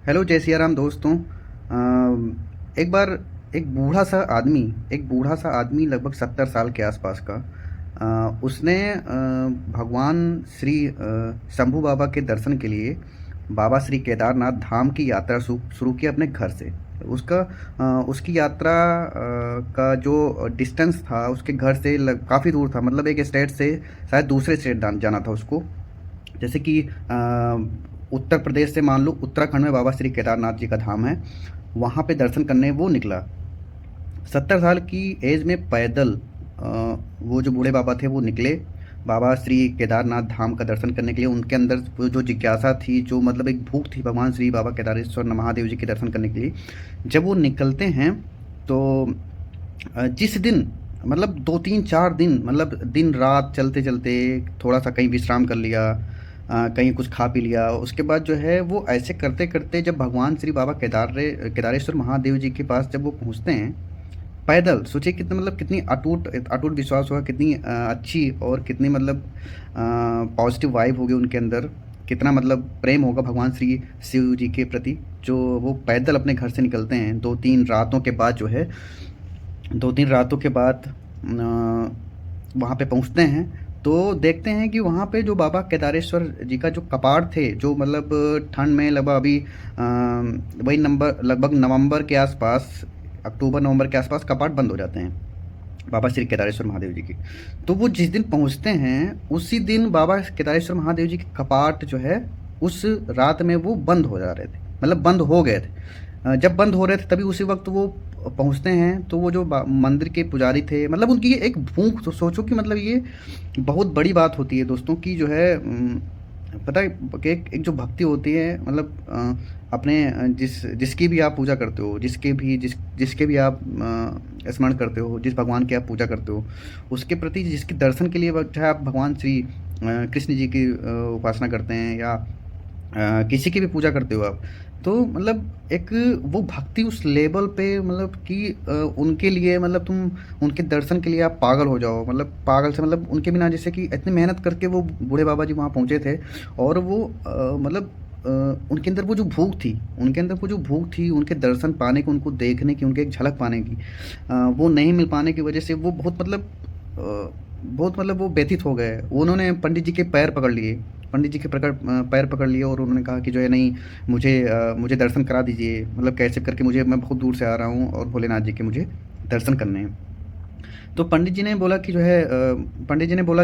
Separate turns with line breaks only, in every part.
Hello जय सिया राम दोस्तों। एक बार एक बूढ़ा सा आदमी लगभग 70 साल के आसपास का उसने भगवान श्री शंभू बाबा के दर्शन के लिए बाबा श्री केदारनाथ धाम की यात्रा शुरू की अपने घर से। उसका उसकी यात्रा का जो डिस्टेंस था उसके घर से काफ़ी दूर था, मतलब एक स्टेट से शायद दूसरे स्टेट जाना था उसको। जैसे कि उत्तर प्रदेश से मान लो उत्तराखंड में बाबा श्री केदारनाथ जी का धाम है, वहाँ पे दर्शन करने वो निकला। 70 साल की एज में पैदल वो जो बूढ़े बाबा थे वो निकले बाबा श्री केदारनाथ धाम का दर्शन करने के लिए। उनके अंदर वो जो जिज्ञासा थी, जो मतलब एक भूख थी भगवान श्री बाबा केदारेश्वर महादेव जी के दर्शन करने के लिए। जब वो निकलते हैं तो जिस दिन मतलब 2 3 4 दिन मतलब दिन रात चलते चलते थोड़ा सा कहीं विश्राम कर लिया, कहीं कुछ खा पी लिया, उसके बाद जो है वो ऐसे करते करते जब भगवान श्री बाबा केदारेश्वर महादेव जी के पास जब वो पहुँचते हैं पैदल, सोचिए कितना मतलब कितनी अटूट अटूट विश्वास होगा, कितनी अच्छी और कितनी मतलब पॉजिटिव वाइब होगी उनके अंदर, कितना मतलब प्रेम होगा भगवान श्री शिव जी के प्रति, जो वो पैदल अपने घर से निकलते हैं 2 3 रातों के बाद जो है 2 3 रातों के बाद वहाँ पे पहुँचते हैं। तो देखते हैं कि वहाँ पे जो बाबा केदारेश्वर जी का जो कपाट थे, जो मतलब ठंड में लगभग अभी वही नंबर लगभग नवंबर के आसपास, अक्टूबर नवंबर के आसपास कपाट बंद हो जाते हैं बाबा श्री केदारेश्वर महादेव जी की। तो वो जिस दिन पहुँचते हैं उसी दिन बाबा केदारेश्वर महादेव जी के कपाट जो है उस रात में वो बंद हो जा रहे थे, मतलब बंद हो गए थे। जब बंद हो रहे थे तभी उसी वक्त वो पहुँचते हैं। तो वो जो मंदिर के पुजारी थे, मतलब उनकी ये एक भूख, तो सोचो कि मतलब ये बहुत बड़ी बात होती है दोस्तों की जो है पता है कि एक जो भक्ति होती है, मतलब अपने जिसकी भी आप पूजा करते हो, जिसके भी आप स्मरण करते हो, जिस भगवान की आप पूजा करते हो, उसके प्रति जिसके दर्शन के लिए चाहे आप भगवान श्री कृष्ण जी की उपासना करते हैं या किसी की भी पूजा करते हो आप, तो मतलब एक वो भक्ति उस लेवल पे, मतलब कि उनके लिए मतलब तुम उनके दर्शन के लिए आप पागल हो जाओ, मतलब पागल से मतलब उनके बिना, जैसे कि इतनी मेहनत करके वो बूढ़े बाबा जी वहाँ पहुँचे थे और वो मतलब उनके अंदर वो जो भूख थी, उनके दर्शन पाने की, उनको देखने की, उनके एक झलक पाने की, वो नहीं मिल पाने की वजह से वो बहुत मतलब वो व्यथित हो गए। उन्होंने पंडित जी के पैर पकड़ लिए, पैर पकड़ लिए और उन्होंने कहा कि जो है नहीं, मुझे दर्शन करा दीजिए, मतलब कैसे करके मुझे, मैं बहुत दूर से आ रहा हूँ और भोलेनाथ जी के मुझे दर्शन करने हैं। तो पंडित जी ने बोला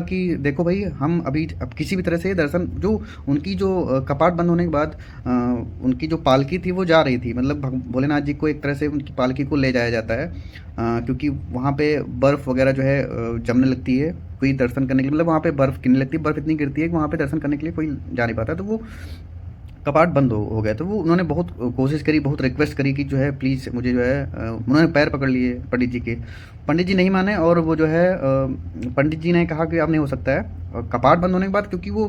कि देखो भाई, हम अभी अब किसी भी तरह से दर्शन, जो उनकी जो कपाट बंद होने के बाद उनकी जो पालकी थी वो जा रही थी, मतलब भोलेनाथ जी को एक तरह से उनकी पालकी को ले जाया जाता है, क्योंकि वहाँ पे बर्फ़ वगैरह जो है जमने लगती है, कोई दर्शन करने के लिए, मतलब वहाँ पे बर्फ़ गिरने लगती है, बर्फ़ इतनी गिरती है कि वहाँ पे दर्शन करने के लिए कोई जा नहीं पाता। तो वो कपाट बंद हो गया, तो वो उन्होंने बहुत कोशिश करी, बहुत रिक्वेस्ट करी कि जो है प्लीज़ मुझे जो है उन्होंने पैर पकड़ लिए पंडित जी के। पंडित जी नहीं माने और वो जो है पंडित जी ने कहा कि अब नहीं हो सकता है। और कपाट बंद होने के बाद, क्योंकि वो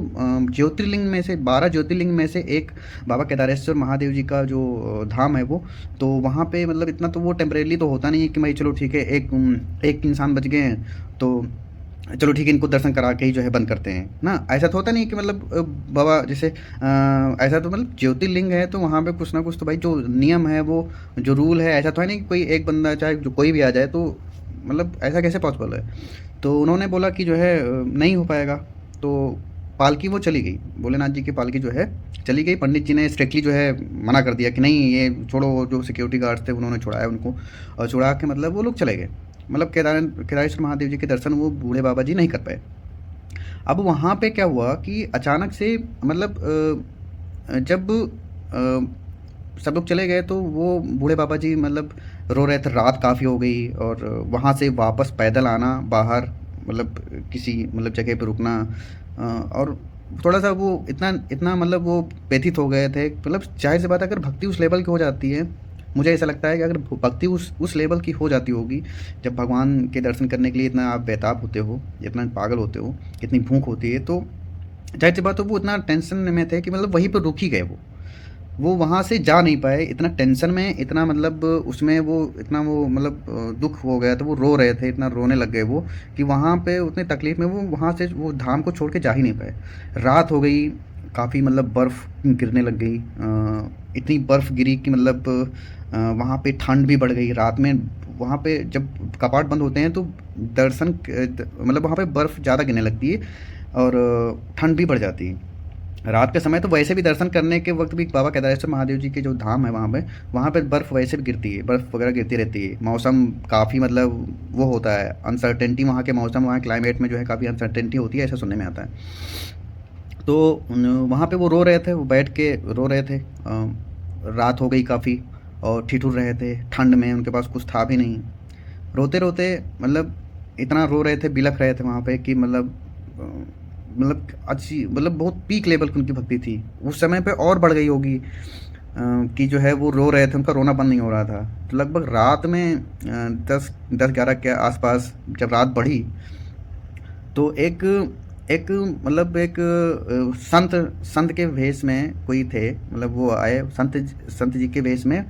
ज्योतिर्लिंग में से 12 ज्योतिर्लिंग में से एक बाबा केदारेश्वर महादेव जी का जो धाम है वो, तो वहाँ पे मतलब इतना तो वो टेम्परेरी तो होता नहीं है कि भाई चलो ठीक है, एक इंसान बच गए हैं तो चलो ठीक है, इनको दर्शन करा के ही जो है बंद करते हैं ना, ऐसा तो होता नहीं है कि मतलब बाबा जैसे ऐसा तो मतलब ज्योतिर्लिंग है तो वहाँ पे कुछ ना कुछ तो भाई जो नियम है, वो जो रूल है, ऐसा तो है नहीं कि कोई एक बंदा चाहे जो कोई भी आ जाए, तो मतलब ऐसा कैसे पॉसिबल है। तो उन्होंने बोला कि जो है नहीं हो पाएगा। तो पालकी वो चली गई, भोलेनाथ जी की पालकी जो है चली गई। पंडित जी ने स्ट्रिक्टली जो है मना कर दिया कि नहीं, ये छोड़ो, जो सिक्योरिटी गार्ड्स थे उन्होंने छुड़ाया उनको, और छुड़ा के मतलब वो लोग चले गए। मतलब केदारेश्वर महादेव जी के दर्शन वो बूढ़े बाबा जी नहीं कर पाए। अब वहाँ पे क्या हुआ कि अचानक से मतलब जब सब लोग चले गए तो वो बूढ़े बाबा जी मतलब रो रहे थे, रात काफ़ी हो गई और वहाँ से वापस पैदल आना बाहर, मतलब किसी मतलब जगह पे रुकना, और थोड़ा सा वो इतना इतना मतलब वो व्यथित हो गए थे। मतलब जाहिर सी बात है, अगर भक्ति उस लेवल की हो जाती है, मुझे ऐसा लगता है कि अगर भक्ति उस लेवल की हो जाती होगी, जब भगवान के दर्शन करने के लिए इतना आप बेताब होते हो, इतना पागल होते हो, इतनी भूख होती है, तो जाहिर सी बात है वो इतना टेंशन में थे कि मतलब वहीं पर रुक ही गए वो वहाँ से जा नहीं पाए, इतना टेंशन में, इतना मतलब उसमें वो इतना वो मतलब दुख हो गया, तो वो रो रहे थे, इतना रोने लग गए वो कि वहाँ पे उतनी तकलीफ़ में वो वहाँ से वो धाम को छोड़ के जा ही नहीं पाए। रात हो गई, काफ़ी मतलब बर्फ़ गिरने लग गई, इतनी बर्फ़ गिरी कि मतलब वहाँ पे ठंड भी बढ़ गई रात में। वहाँ पे जब कपाट बंद होते हैं तो दर्शन मतलब वहाँ पे बर्फ़ ज़्यादा गिरने लगती है और ठंड भी बढ़ जाती है। रात के समय तो वैसे भी दर्शन करने के वक्त भी बाबा केदारेश्वर महादेव जी के जो धाम है वहाँ पे बर्फ़ वैसे भी गिरती है, बर्फ़ वगैरह गिरती रहती है। मौसम काफ़ी मतलब वो होता है, अनसर्टेनिटी वहाँ के मौसम, वहाँ क्लाइमेट में जो है काफ़ी अनसर्टेनिटी होती है, ऐसा सुनने में आता है। तो वहाँ पे वो रो रहे थे, वो बैठ के रो रहे थे। रात हो गई काफ़ी और ठिठुर रहे थे ठंड में, उनके पास कुछ था भी नहीं। रोते रोते मतलब इतना रो रहे थे, बिलख रहे थे वहाँ पे कि मतलब अच्छी मतलब बहुत पीक लेवल की उनकी भक्ति थी। उस समय पे और बढ़ गई होगी कि जो है वो रो रहे थे, उनका रोना बंद नहीं हो रहा था। तो लगभग रात में 10-11 के आसपास जब रात बढ़ी तो एक एक मतलब एक संत संत के वेश में कोई थे, मतलब वो आए संत जी के वेश में।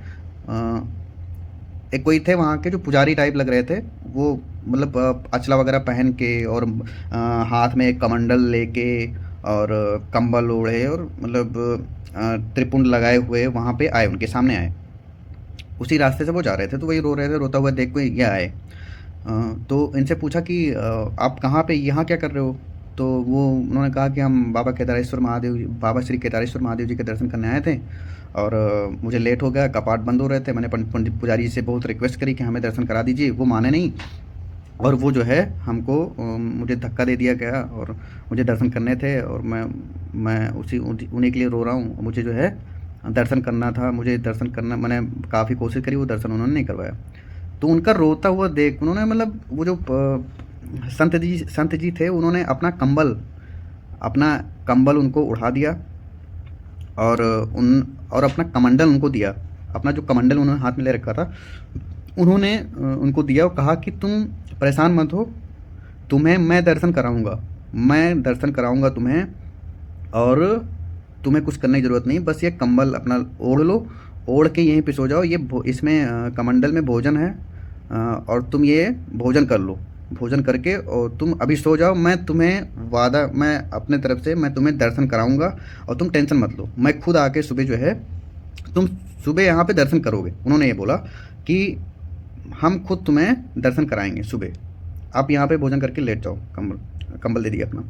एक कोई थे वहाँ के जो पुजारी टाइप लग रहे थे, वो मतलब अचला वगैरह पहन के और हाथ में एक कमंडल लेके और कंबल ओढ़े और मतलब त्रिपुंड लगाए हुए वहाँ पे आए, उनके सामने आए। उसी रास्ते से वो जा रहे थे तो वही रो रहे थे, रोता हुआ देख के ये आए। तो इनसे पूछा कि आप कहाँ पे यहाँ क्या कर रहे हो? तो वो उन्होंने कहा कि हम बाबा श्री केदारेश्वर महादेव जी के दर्शन करने आए थे और मुझे लेट हो गया, कपाट बंद हो रहे थे। मैंने पंडित पुजारी जी से बहुत रिक्वेस्ट करी कि हमें दर्शन करा दीजिए, वो माने नहीं और वो जो है हमको मुझे धक्का दे दिया गया और मुझे दर्शन करने थे और मैं उन्हीं के लिए रो रहा हूँ। मुझे जो है दर्शन करना था, मुझे दर्शन करना, मैंने काफ़ी कोशिश करी, वो दर्शन उन्होंने नहीं करवाया। तो उनका रोता हुआ देख उन्होंने मतलब वो जो संत जी थे, उन्होंने अपना कंबल उनको उड़ा दिया और और अपना कमंडल उनको दिया। अपना जो कमंडल उन्होंने हाथ में ले रखा था उन्होंने उनको दिया और कहा कि तुम परेशान मत हो, तुम्हें मैं दर्शन कराऊंगा तुम्हें और तुम्हें कुछ करने की ज़रूरत नहीं, बस ये कंबल अपना ओढ़ लो, ओढ़ के यहीं पे सो जाओ। इसमें कमंडल में भोजन है और तुम ये भोजन कर लो, भोजन करके और तुम अभी सो जाओ। मैं अपने तरफ से मैं तुम्हें दर्शन कराऊंगा और तुम टेंशन मत लो, मैं खुद आके सुबह जो है तुम सुबह यहाँ पे दर्शन करोगे। उन्होंने ये बोला कि हम खुद तुम्हें दर्शन कराएंगे सुबह, आप यहाँ पे भोजन करके लेट जाओ। कंबल दे दिया अपना।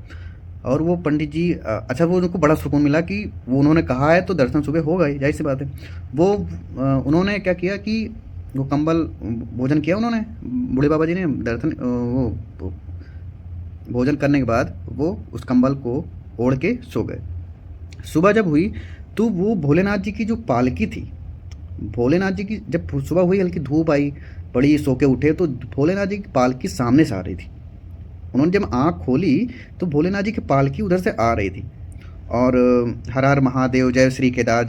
और वो पंडित जी अच्छा, वो उनको बड़ा सुकून मिला कि वो उन्होंने कहा है तो दर्शन सुबह होगा ही, जाहिर सी बात है। वो उन्होंने क्या किया कि वो कंबल भोजन किया उन्होंने, बूढ़े बाबा जी ने दर्शन वो भोजन करने के बाद वो उस कंबल को ओढ़ के सो गए। सुबह जब हुई तो वो भोलेनाथ जी की जो पालकी थी, भोलेनाथ जी की जब सुबह हुई, हल्की धूप आई, बड़ी सो के उठे तो भोलेनाथ जी की पालकी सामने से आ रही थी। उन्होंने जब आँख खोली तो भोलेनाथ जी की पालकी उधर से आ रही थी और हर हर महादेव, जय श्री केदार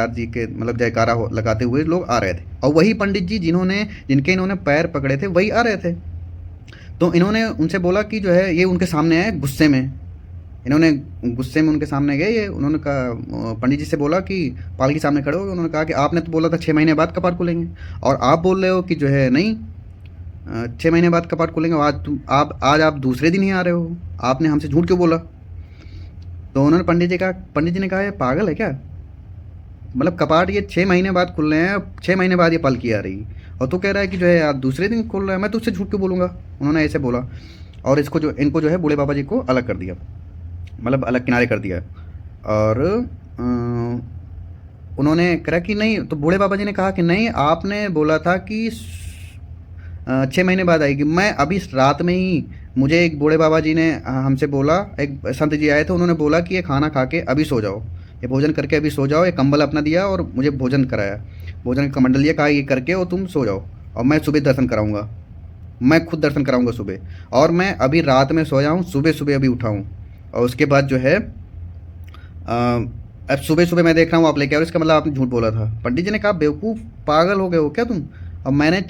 जी के मतलब जयकारा लगाते हुए लोग आ रहे थे। और वही पंडित जी जिनके इन्होंने पैर पकड़े थे वही आ रहे थे। तो इन्होंने उनसे बोला कि जो है ये उनके सामने आए गुस्से में, इन्होंने गुस्से में उनके सामने गए। ये उन्होंने कहा, पंडित जी से बोला कि पालकी सामने खड़े हो गए। उन्होंने कहा कि आपने तो बोला था 6 महीने बाद कपाट खोलेंगे और आप बोल रहे हो कि जो है नहीं 6 महीने बाद कपाट खोलेंगे। आज आप दूसरे दिन ही आ रहे हो, आपने हमसे झूठ क्यों बोला? तो उन्होंने पंडित जी ने कहा ये पागल है क्या? मतलब कपाट ये 6 महीने बाद खुल रहे हैं, 6 महीने बाद ये पालकी आ रही और तू कह रहा है कि जो है आज दूसरे दिन खोल रहा है, मैं तुझसे झूठ क्यों बोलूँगा? उन्होंने ऐसे बोला और इनको जो है बूढ़े बाबा जी को अलग कर दिया, मतलब अलग किनारे कर दिया। और उन्होंने कहा कि नहीं, तो बूढ़े बाबा जी ने कहा कि नहीं, आपने बोला था कि 6 महीने बाद आएगी। मैं अभी इस रात में ही, मुझे एक बूढ़े बाबा जी ने हमसे बोला, एक संत जी आए थे, उन्होंने बोला कि ये खाना खा के अभी सो जाओ, ये भोजन करके अभी सो जाओ। ये कंबल अपना दिया और मुझे भोजन कराया, भोजन का कमंडल दिया, कहा ये करके और तुम सो जाओ और मैं सुबह दर्शन कराऊंगा, मैं खुद दर्शन कराऊंगा सुबह। और मैं अभी रात में सोया हूँ, सुबह सुबह अभी उठा हूँ और उसके बाद जो है अब सुबह सुबह मैं देख रहा हूँ आप लेके आओ, इसका मतलब आपने झूठ बोला था। पंडित जी ने कहा बेवकूफ़, पागल हो गए हो क्या तुम? और मैं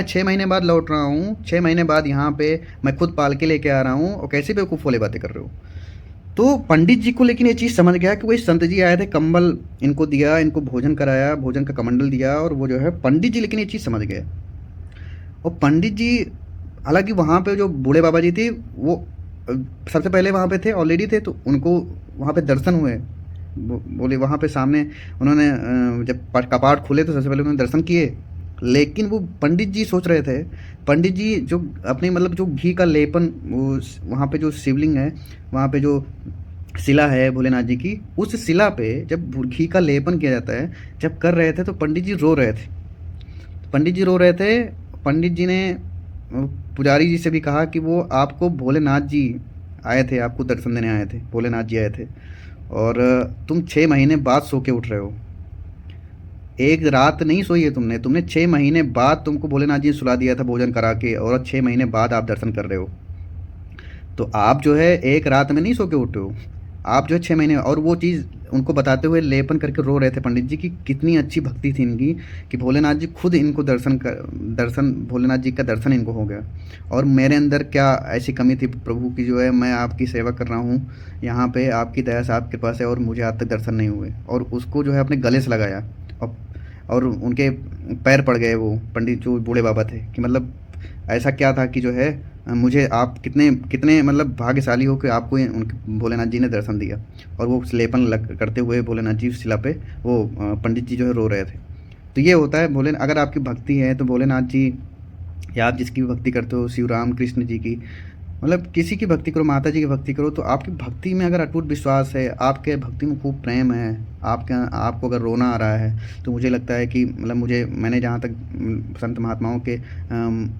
6 महीने बाद लौट रहा हूँ, 6 महीने बाद यहाँ पे मैं खुद पाल के लेके आ रहा हूँ और कैसी बेवकूफ़ वाली बातें कर रहे हो? तो पंडित जी को लेकिन ये चीज़ समझ गया कि वही संत जी आए थे, कंबल इनको दिया, इनको भोजन कराया, भोजन का कमंडल दिया और वो जो है पंडित जी लेकिन ये चीज़ समझ गए। और पंडित जी, हालांकि वहाँ पे जो बूढ़े बाबा जी थे वो सबसे पहले वहाँ पे थे, ऑलरेडी थे, तो उनको वहाँ पे दर्शन हुए बोले वहाँ पे सामने उन्होंने जब कपाट खुले तो सबसे पहले उन्होंने दर्शन किए, लेकिन वो पंडित जी सोच रहे थे, पंडित जी जो अपने मतलब जो घी का लेपन, वो वहाँ पे जो शिवलिंग है, वहाँ पे जो शिला है भोलेनाथ जी की, उस शिला पे जब घी का लेपन किया जाता है, जब कर रहे थे तो पंडित जी रो रहे थे। पंडित जी रो रहे थे। पंडित जी ने पुजारी जी से भी कहा कि वो आपको भोलेनाथ जी आए थे, आपको दर्शन देने आए थे, भोलेनाथ जी आए थे, और तुम 6 महीने बाद सो के उठ रहे हो। एक रात नहीं सोई है तुमने, 6 महीने बाद तुमको भोलेनाथ जी ने सुला दिया था भोजन करा के, और 6 महीने बाद आप दर्शन कर रहे हो। तो आप जो है एक रात में नहीं सो के उठे हो, आप जो है 6 महीने। और वो चीज़ उनको बताते हुए लेपन करके रो रहे थे पंडित जी की कितनी अच्छी भक्ति थी इनकी, कि भोलेनाथ जी खुद इनको दर्शन भोलेनाथ जी का दर्शन इनको हो गया। और मेरे अंदर क्या ऐसी कमी थी प्रभु की, जो है मैं आपकी सेवा कर रहा हूँ यहाँ पे, आपकी दया से, आपके पास है, और मुझे आज तक दर्शन नहीं हुए। और उसको जो है अपने गले से लगाया, और और उनके पैर पड़ गए वो पंडित जो बूढ़े बाबा थे, कि मतलब ऐसा क्या था कि जो है मुझे आप कितने कितने मतलब भाग्यशाली हो कि आपको उनके भोलेनाथ जी ने दर्शन दिया। और वो लेपन करते हुए भोलेनाथ जी उस शिला पे, वो पंडित जी जो है रो रहे थे। तो ये होता है भोले, अगर आपकी भक्ति है तो भोलेनाथ जी, या आप जिसकी भी भक्ति करते हो, शिव राम कृष्ण जी की, मतलब किसी की भक्ति करो, माता जी की भक्ति करो, तो आपकी भक्ति में अगर अटूट विश्वास है, आपके भक्ति में खूब प्रेम है, आपके आपको अगर रोना आ रहा है, तो मुझे लगता है कि मतलब मैंने जहाँ तक संत महात्माओं के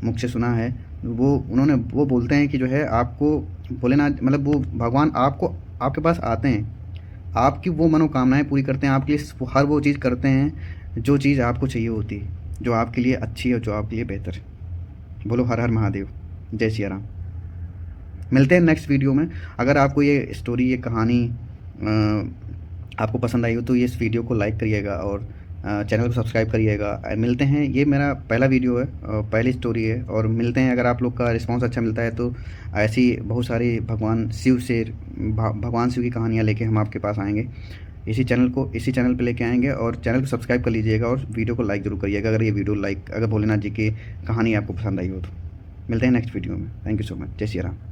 मुख से सुना है, वो बोलते हैं कि जो है आपको भोलेनाथ, मतलब वो भगवान आपको आपके पास आते हैं, आपकी वो मनोकामनाएं पूरी करते हैं, आपके लिए हर वो चीज़ करते हैं जो चीज़ आपको चाहिए होती है, जो आपके लिए अच्छी है, जो आपके लिए बेहतर है। बोलो हर हर महादेव, जय सिया राम। मिलते हैं नेक्स्ट वीडियो में। अगर आपको ये स्टोरी, ये कहानी आपको पसंद आई हो तो ये इस वीडियो को लाइक करिएगा, और चैनल को सब्सक्राइब करिएगा। मिलते हैं, ये मेरा पहला वीडियो है, पहली स्टोरी है, और मिलते हैं। अगर आप लोग का रिस्पांस अच्छा मिलता है तो ऐसी बहुत सारी भगवान शिव से भगवान शिव की कहानियाँ लेके हम आपके पास आएंगे। इसी चैनल पे लेके आएंगे, और चैनल को सब्सक्राइब कर लीजिएगा, और वीडियो को लाइक ज़रूर करिएगा अगर ये वीडियो अगर भोलेनाथ जी की कहानी आपको पसंद आई हो तो। मिलते हैं नेक्स्ट वीडियो में। Thank you so much. जय श्री राम।